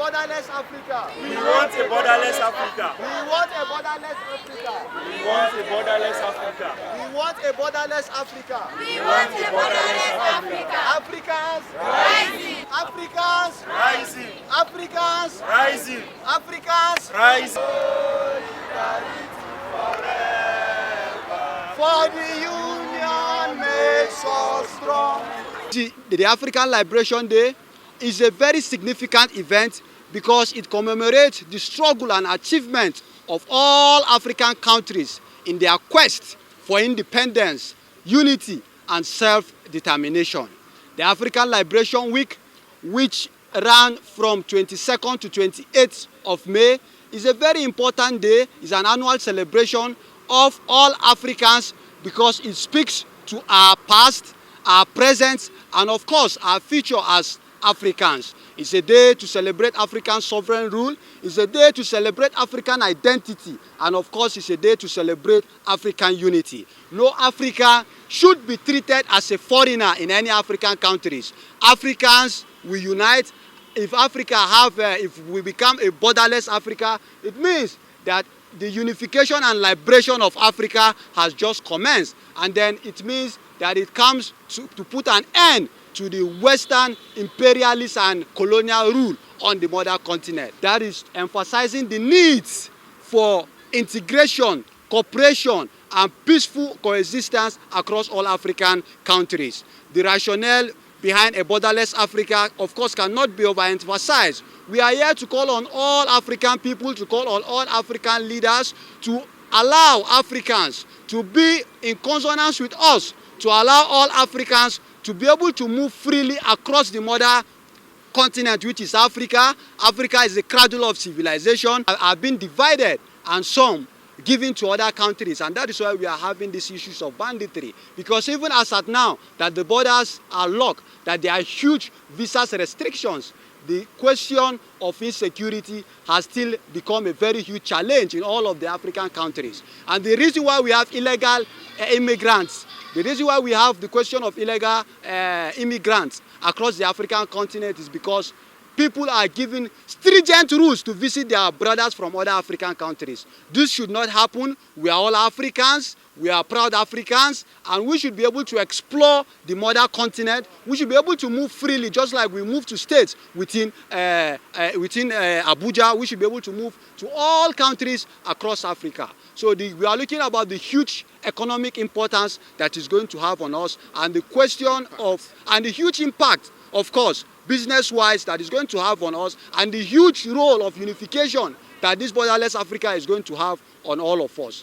borderless Africa. We want a borderless Africa. We want a borderless Africa. We want a borderless Africa. We want a borderless Africa. We want a borderless Africa. Africans Rising. Africans Rising. Africans Rising. Africans Rising. for the union makes us strong. The African Liberation Day is a very significant event because it commemorates the struggle and achievement of all African countries in their quest for independence, unity, and self-determination. The African Liberation Week, which ran from 22nd to 28th of May, is a very important day. It's an annual celebration of all Africans because it speaks to our past, our present, and of course our future as Africans. It's a day to celebrate African sovereign rule. It's a day to celebrate African identity. And of course, it's a day to celebrate African unity. No African should be treated as a foreigner in any African countries. Africans will unite. If if we become a borderless Africa, it means that the unification and liberation of Africa has just commenced. And then it means that it comes to put an end to the Western imperialist and colonial rule on the mother continent. That is emphasizing the needs for integration, cooperation, and peaceful coexistence across all African countries. The rationale behind a borderless Africa, of course, cannot be overemphasized. We are here to call on all African people, to call on all African leaders to allow Africans to be in consonance with us, to allow all Africans to be able to move freely across the mother continent, which is Africa. Africa is the cradle of civilization, have been divided and some given to other countries, and that is why we are having these issues of banditry. Because even as at now that the borders are locked, that there are huge visa restrictions, the question of insecurity has still become a very huge challenge in all of the African countries. And the reason why we have illegal immigrants, the reason why we have the question of illegal immigrants across the African continent is because people are given stringent rules to visit their brothers from other African countries. This should not happen. We are all Africans. We are proud Africans, and we should be able to explore the mother continent. We should be able to move freely, just like we move to states within Abuja. We should be able to move to all countries across Africa. So we are looking about the huge economic importance that is going to have on us, and the question of, and the huge impact, of course, business-wise, that is going to have on us, and the huge role of unification that this borderless Africa is going to have on all of us.